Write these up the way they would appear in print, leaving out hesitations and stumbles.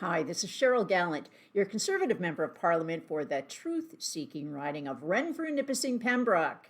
Hi, this is Cheryl Gallant, your Conservative Member of Parliament for the truth-seeking riding of Renfrew-Nipissing-Pembroke.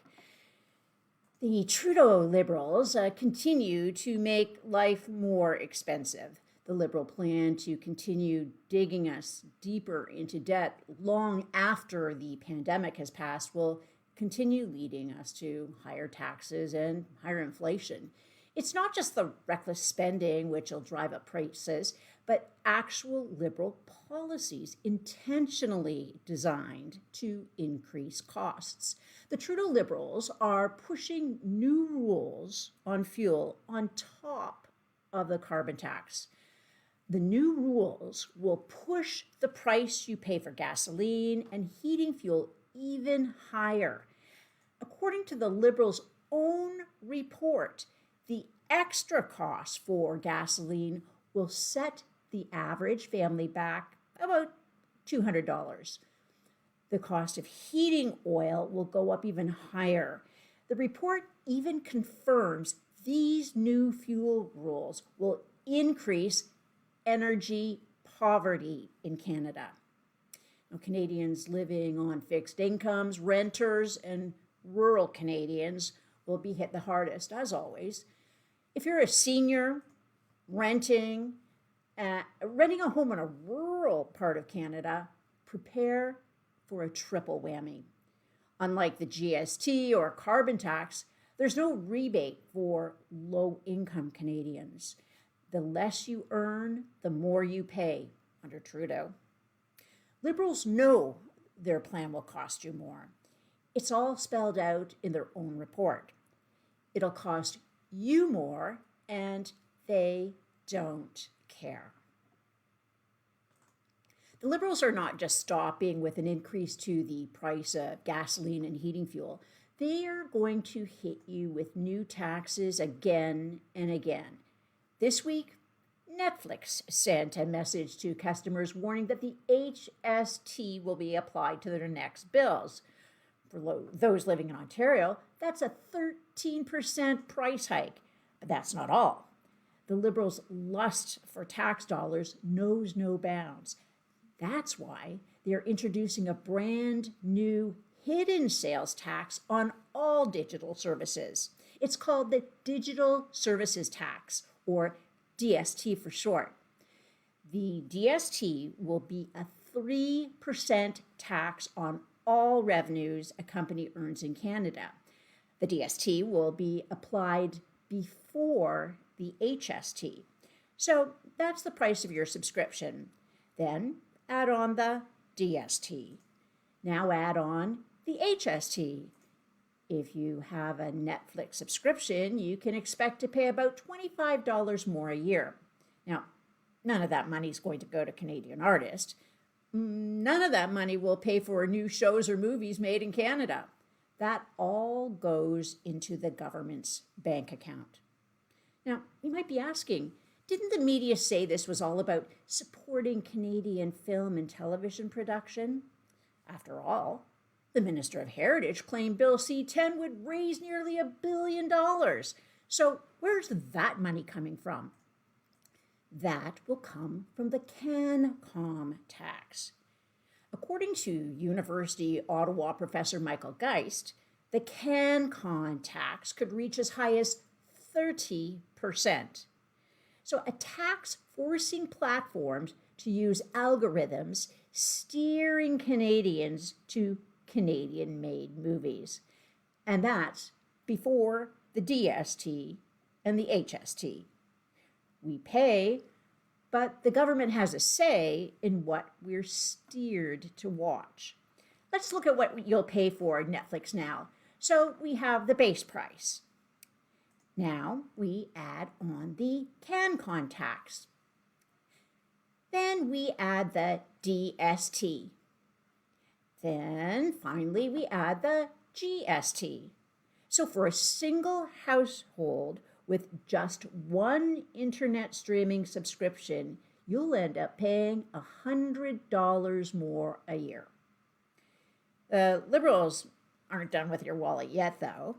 The Trudeau Liberals continue to make life more expensive. The Liberal plan to continue digging us deeper into debt long after the pandemic has passed will continue leading us to higher taxes and higher inflation. It's not just the reckless spending which will drive up prices, but actual Liberal policies intentionally designed to increase costs. The Trudeau Liberals are pushing new rules on fuel on top of the carbon tax. The new rules will push the price you pay for gasoline and heating fuel even higher. According to the Liberals' own report, the extra cost for gasoline will set the average family back about $200. The cost of heating oil will go up even higher. The report even confirms these new fuel rules will increase energy poverty in Canada. Now, Canadians living on fixed incomes, renters, and rural Canadians will be hit the hardest, as always. If you're a senior renting a home in a rural part of Canada, prepare for a triple whammy. Unlike the GST or carbon tax, there's no rebate for low-income Canadians. The less you earn, the more you pay under Trudeau. Liberals know their plan will cost you more. It's all spelled out in their own report. It'll cost you more, and they don't care. The Liberals are not just stopping with an increase to the price of gasoline and heating fuel. They are going to hit you with new taxes again and again. This week, Netflix sent a message to customers warning that the HST will be applied to their next bills. For those living in Ontario, that's a 13% price hike. But that's not all. The Liberals' lust for tax dollars knows no bounds. That's why they're introducing a brand new hidden sales tax on all digital services. It's called the Digital Services Tax, or DST for short. The DST will be a 3% tax on all revenues a company earns in Canada. The DST will be applied before the HST. So that's the price of your subscription. Then add on the DST. Now add on the HST. If you have a Netflix subscription, you can expect to pay about $25 more a year. Now, none of that money is going to go to Canadian artists. None of that money will pay for new shows or movies made in Canada. That all goes into the government's bank account. Now, you might be asking, didn't the media say this was all about supporting Canadian film and television production? After all, the Minister of Heritage claimed Bill C-10 would raise nearly $1 billion. So where's that money coming from? That will come from the CanCom tax. According to University Ottawa professor Michael Geist, the CanCon tax could reach as high as 30%. So a tax forcing platforms to use algorithms steering Canadians to Canadian-made movies. And that's before the DST and the HST. We pay, but the government has a say in what we're steered to watch. Let's look at what you'll pay for Netflix now. So we have the base price. Now we add on the CanCon tax. Then we add the DST. Then finally we add the GST. So for a single household with just one internet streaming subscription, you'll end up paying $100 more a year. The Liberals aren't done with your wallet yet, though.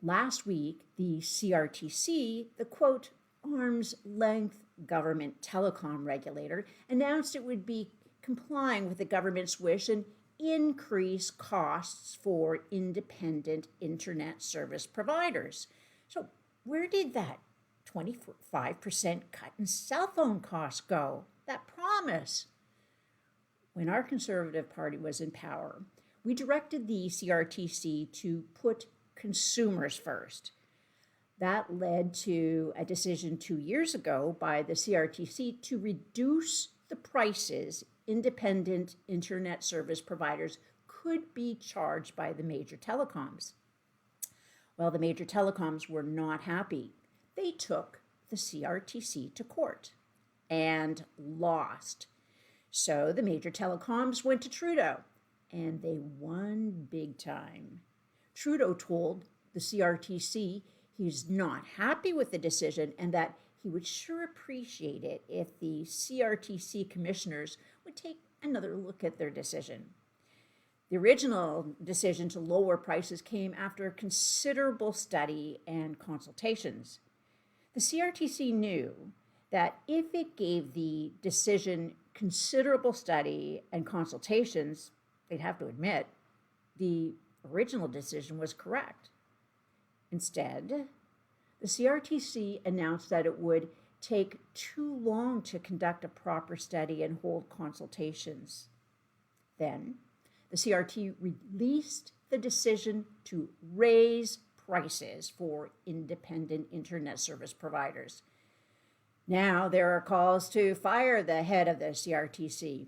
Last week, the CRTC, the quote, arm's length government telecom regulator announced it would be complying with the government's wish and increase costs for independent internet service providers. So where did that 25% cut in cell phone costs go? That promise. When our Conservative Party was in power, we directed the CRTC to put consumers first. That led to a decision 2 years ago by the CRTC to reduce the prices independent internet service providers could be charged by the major telecoms. Well, the major telecoms were not happy. They took the CRTC to court and lost. So the major telecoms went to Trudeau, and they won big time. Trudeau told the CRTC he's not happy with the decision and that he would sure appreciate it if the CRTC commissioners would take another look at their decision. The original decision to lower prices came after considerable study and consultations. The CRTC knew that if it gave the decision considerable study and consultations, they'd have to admit the original decision was correct. Instead, the CRTC announced that it would take too long to conduct a proper study and hold consultations. Then, the CRT released the decision to raise prices for independent internet service providers. Now there are calls to fire the head of the CRTC.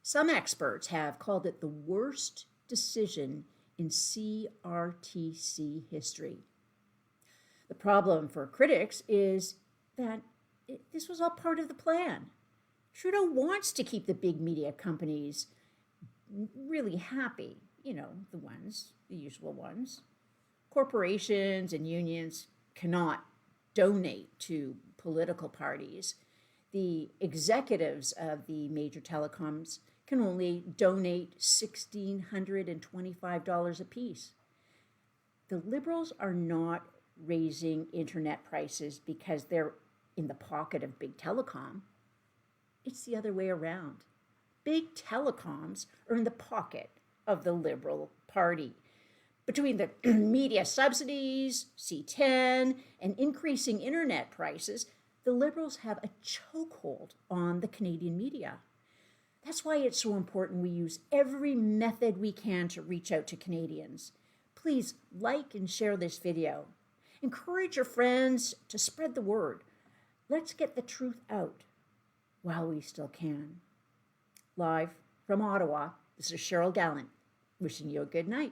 Some experts have called it the worst decision in CRTC history. The problem for critics is that this was all part of the plan. Trudeau wants to keep the big media companies really happy, the usual ones. Corporations and unions cannot donate to political parties. The executives of the major telecoms can only donate $1,625 apiece. The Liberals are not raising internet prices because they're in the pocket of big telecom. It's the other way around. Big telecoms are in the pocket of the Liberal Party. Between the media subsidies, C10, and increasing internet prices, the Liberals have a chokehold on the Canadian media. That's why it's so important we use every method we can to reach out to Canadians. Please like and share this video. Encourage your friends to spread the word. Let's get the truth out while we still can. Live from Ottawa, this is Cheryl Gallant, wishing you a good night.